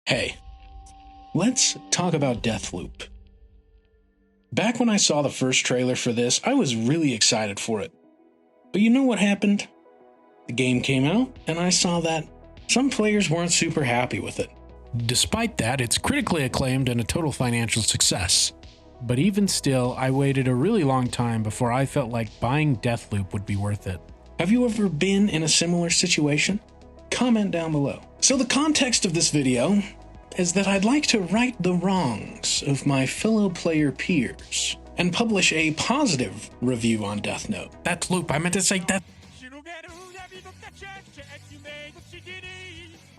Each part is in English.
Hey, let's talk about Deathloop. Back when I saw the first trailer for this, I was really excited for it. But you know what happened? The game came out, and I saw that some players weren't super happy with it. Despite that, it's critically acclaimed and a total financial success. But even still, I waited a really long time before I felt like buying Deathloop would be worth it. Have you ever been in a similar situation? Comment down below. So the context of this video is that I'd like to right the wrongs of my fellow player peers and publish a positive review on Deathloop. I meant to say Death.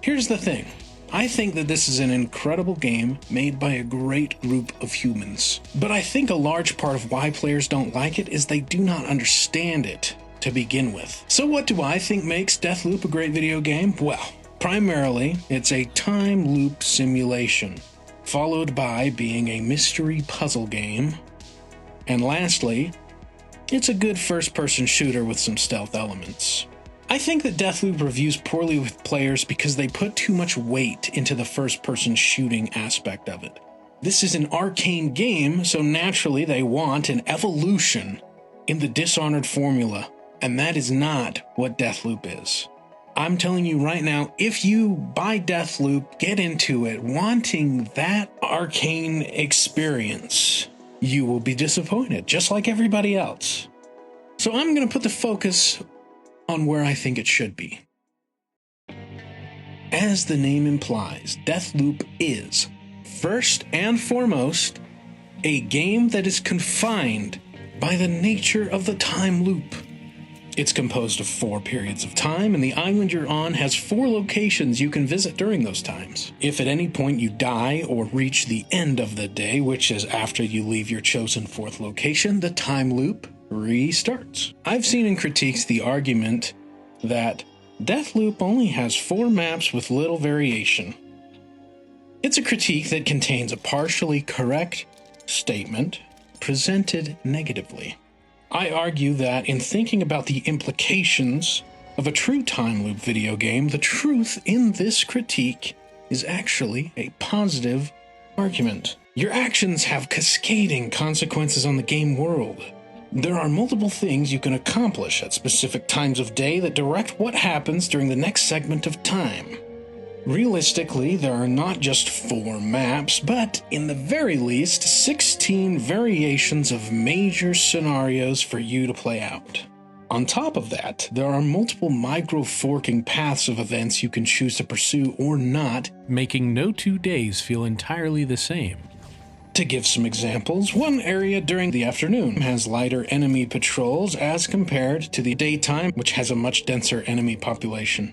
Here's the thing. I think that this is an incredible game made by a great group of humans. But I think a large part of why players don't like it is they do not understand it to begin with. So what do I think makes Deathloop a great video game? Well, primarily, it's a time loop simulation, followed by being a mystery puzzle game, and lastly, it's a good first-person shooter with some stealth elements. I think that Deathloop reviews poorly with players because they put too much weight into the first-person shooting aspect of it. This is an Arkane game, so naturally they want an evolution in the Dishonored formula, and that is not what Deathloop is. I'm telling you right now, if you buy Deathloop, get into it, wanting that Arkane experience, you will be disappointed, just like everybody else. So I'm going to put the focus on where I think it should be. As the name implies, Deathloop is, first and foremost, a game that is confined by the nature of the time loop. It's composed of 4 periods of time, and the island you're on has 4 locations you can visit during those times. If at any point you die or reach the end of the day, which is after you leave your chosen 4th location, the time loop restarts. I've seen in critiques the argument that Deathloop only has 4 maps with little variation. It's a critique that contains a partially correct statement presented negatively. I argue that in thinking about the implications of a true time loop video game, the truth in this critique is actually a positive argument. Your actions have cascading consequences on the game world. There are multiple things you can accomplish at specific times of day that direct what happens during the next segment of time. Realistically, there are not just 4 maps, but in the very least, 16 variations of major scenarios for you to play out. On top of that, there are multiple micro-forking paths of events you can choose to pursue or not, making no 2 days feel entirely the same. To give some examples, one area during the afternoon has lighter enemy patrols as compared to the daytime, which has a much denser enemy population.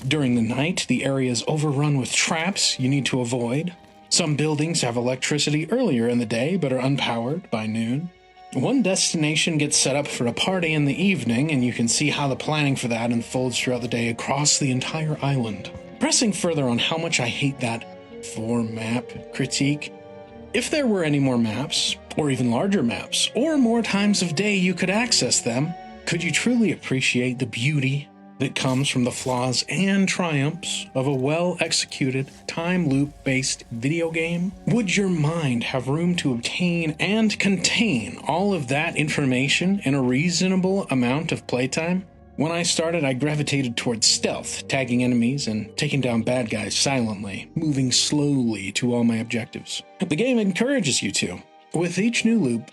During the night, the area is overrun with traps you need to avoid. Some buildings have electricity earlier in the day but are unpowered by noon. One destination gets set up for a party in the evening, and you can see how the planning for that unfolds throughout the day across the entire island. Pressing further on how much I hate that 4-map critique, if there were any more maps, or even larger maps, or more times of day you could access them, could you truly appreciate the beauty that comes from the flaws and triumphs of a well-executed, time loop-based video game? Would your mind have room to obtain and contain all of that information in a reasonable amount of playtime? When I started, I gravitated towards stealth, tagging enemies and taking down bad guys silently, moving slowly to all my objectives. The game encourages you to. With each new loop,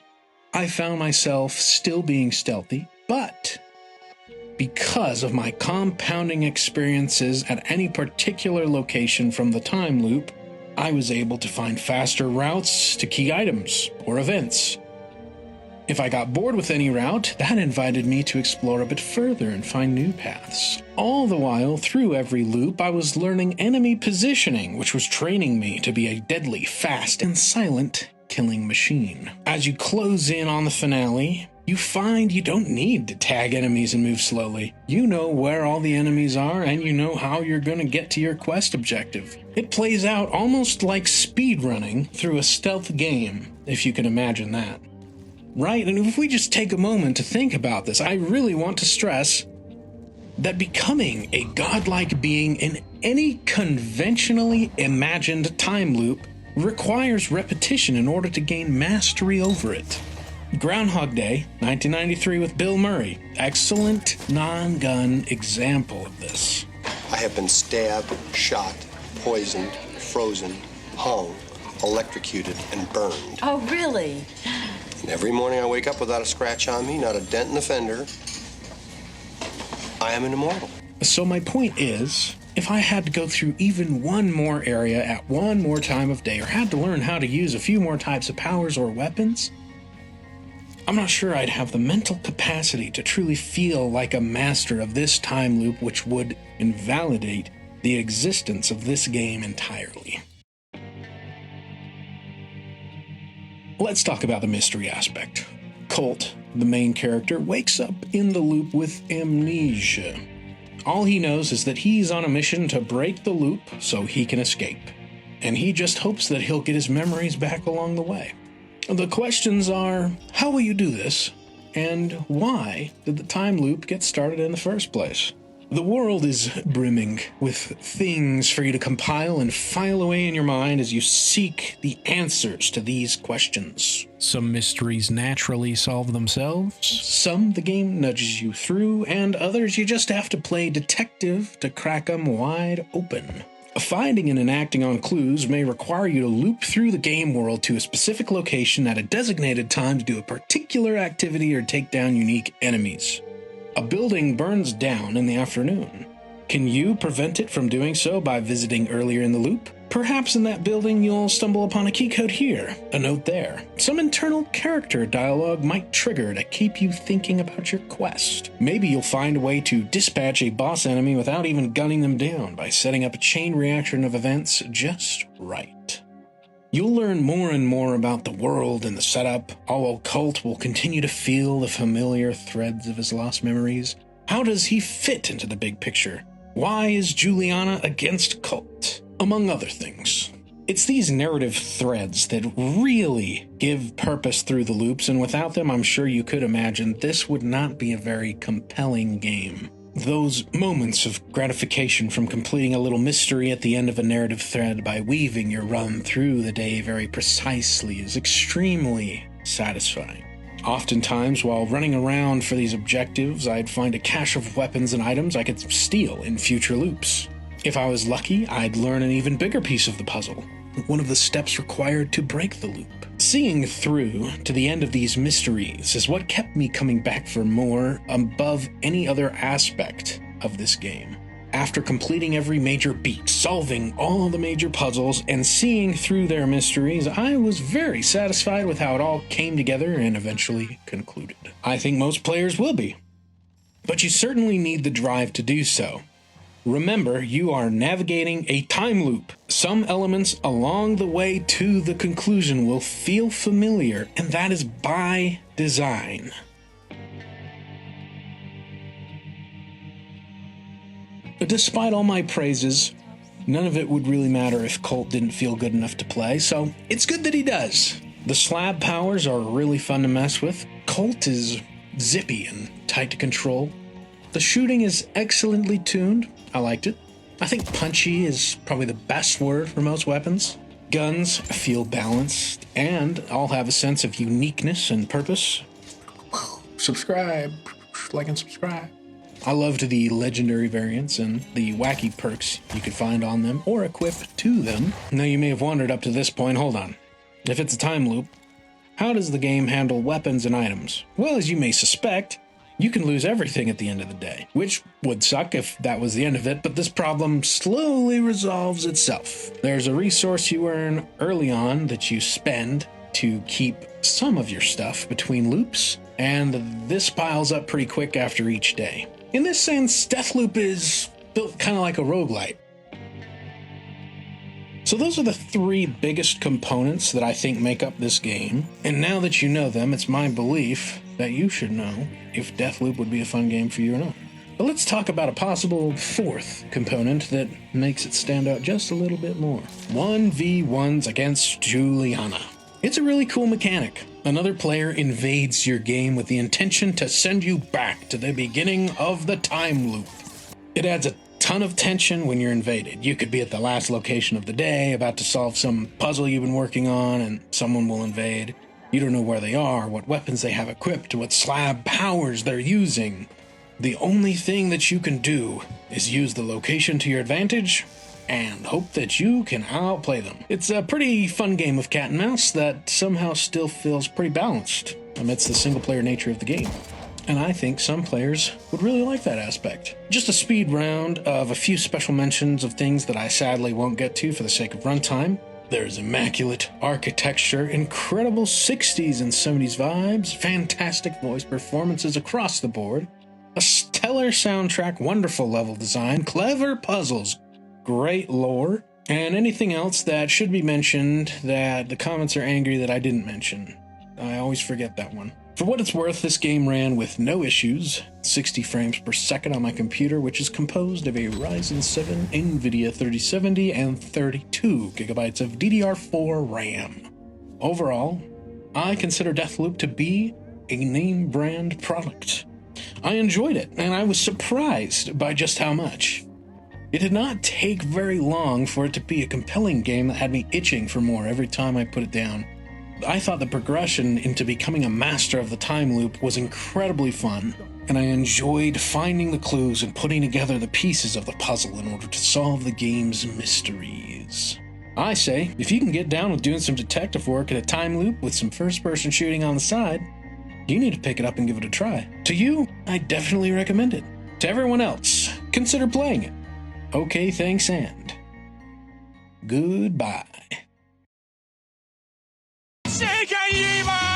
I found myself still being stealthy, but because of my compounding experiences at any particular location from the time loop, I was able to find faster routes to key items or events. If I got bored with any route, that invited me to explore a bit further and find new paths. All the while, through every loop, I was learning enemy positioning, which was training me to be a deadly, fast, and silent killing machine. As you close in on the finale, you find you don't need to tag enemies and move slowly. You know where all the enemies are, and you know how you're going to get to your quest objective. It plays out almost like speedrunning through a stealth game, if you can imagine that. Right? And if we just take a moment to think about this, I really want to stress that becoming a godlike being in any conventionally imagined time loop requires repetition in order to gain mastery over it. Groundhog Day, 1993 with Bill Murray. Excellent non-gun example of this. I have been stabbed, shot, poisoned, frozen, hung, electrocuted, and burned. Oh, really? And every morning I wake up without a scratch on me, not a dent in the fender. I am an immortal. So my point is, if I had to go through even one more area at one more time of day, or had to learn how to use a few more types of powers or weapons, I'm not sure I'd have the mental capacity to truly feel like a master of this time loop, which would invalidate the existence of this game entirely. Let's talk about the mystery aspect. Colt, the main character, wakes up in the loop with amnesia. All he knows is that he's on a mission to break the loop so he can escape, and he just hopes that he'll get his memories back along the way. The questions are, how will you do this? And why did the time loop get started in the first place? The world is brimming with things for you to compile and file away in your mind as you seek the answers to these questions. Some mysteries naturally solve themselves, some the game nudges you through, and others you just have to play detective to crack them wide open. Finding and enacting on clues may require you to loop through the game world to a specific location at a designated time to do a particular activity or take down unique enemies. A building burns down in the afternoon. Can you prevent it from doing so by visiting earlier in the loop? Perhaps in that building you'll stumble upon a key code here, a note there. Some internal character dialogue might trigger to keep you thinking about your quest. Maybe you'll find a way to dispatch a boss enemy without even gunning them down by setting up a chain reaction of events just right. You'll learn more and more about the world and the setup, although Colt will continue to feel the familiar threads of his lost memories. How does he fit into the big picture? Why is Juliana against Colt? Among other things. It's these narrative threads that really give purpose through the loops, and without them, I'm sure you could imagine this would not be a very compelling game. Those moments of gratification from completing a little mystery at the end of a narrative thread by weaving your run through the day very precisely is extremely satisfying. Oftentimes, while running around for these objectives, I'd find a cache of weapons and items I could steal in future loops. If I was lucky, I'd learn an even bigger piece of the puzzle, one of the steps required to break the loop. Seeing through to the end of these mysteries is what kept me coming back for more above any other aspect of this game. After completing every major beat, solving all the major puzzles, and seeing through their mysteries, I was very satisfied with how it all came together and eventually concluded. I think most players will be. But you certainly need the drive to do so. Remember, you are navigating a time loop. Some elements along the way to the conclusion will feel familiar, and that is by design. But despite all my praises, none of it would really matter if Colt didn't feel good enough to play, so it's good that he does. The slab powers are really fun to mess with. Colt is zippy and tight to control. The shooting is excellently tuned. I liked it. I think punchy is probably the best word for most weapons. Guns feel balanced and all have a sense of uniqueness and purpose. Subscribe, like and subscribe. I loved the legendary variants and the wacky perks you could find on them or equip to them. Now you may have wondered up to this point, hold on. If it's a time loop, how does the game handle weapons and items? Well, as you may suspect, you can lose everything at the end of the day, which would suck if that was the end of it, but this problem slowly resolves itself. There's a resource you earn early on that you spend to keep some of your stuff between loops, and this piles up pretty quick after each day. In this sense, Deathloop is built kind of like a roguelite. So those are the three biggest components that I think make up this game, and now that you know them, it's my belief that you should know if Deathloop would be a fun game for you or not. But let's talk about a possible fourth component that makes it stand out just a little bit more. 1v1s against Juliana. It's a really cool mechanic. Another player invades your game with the intention to send you back to the beginning of the time loop. It adds a ton of tension when you're invaded. You could be at the last location of the day, about to solve some puzzle you've been working on, and someone will invade. You don't know where they are, what weapons they have equipped, what slab powers they're using. The only thing that you can do is use the location to your advantage and hope that you can outplay them. It's a pretty fun game of cat and mouse that somehow still feels pretty balanced amidst the single-player nature of the game. And I think some players would really like that aspect. Just a speed round of a few special mentions of things that I sadly won't get to for the sake of runtime. There's immaculate architecture, incredible 60s and 70s vibes, fantastic voice performances across the board, a stellar soundtrack, wonderful level design, clever puzzles, great lore, and anything else that should be mentioned that the comments are angry that I didn't mention. I always forget that one. For what it's worth, this game ran with no issues, 60 frames per second on my computer, which is composed of a Ryzen 7 NVIDIA 3070 and 32 gigabytes of DDR4 RAM. Overall, I consider Deathloop to be a name brand product. I enjoyed it, and I was surprised by just how much. It did not take very long for it to be a compelling game that had me itching for more every time I put it down. I thought the progression into becoming a master of the time loop was incredibly fun, and I enjoyed finding the clues and putting together the pieces of the puzzle in order to solve the game's mysteries. I say, if you can get down with doing some detective work at a time loop with some first-person shooting on the side, you need to pick it up and give it a try. To you, I definitely recommend it. To everyone else, consider playing it. Okay, thanks, and goodbye. 世界には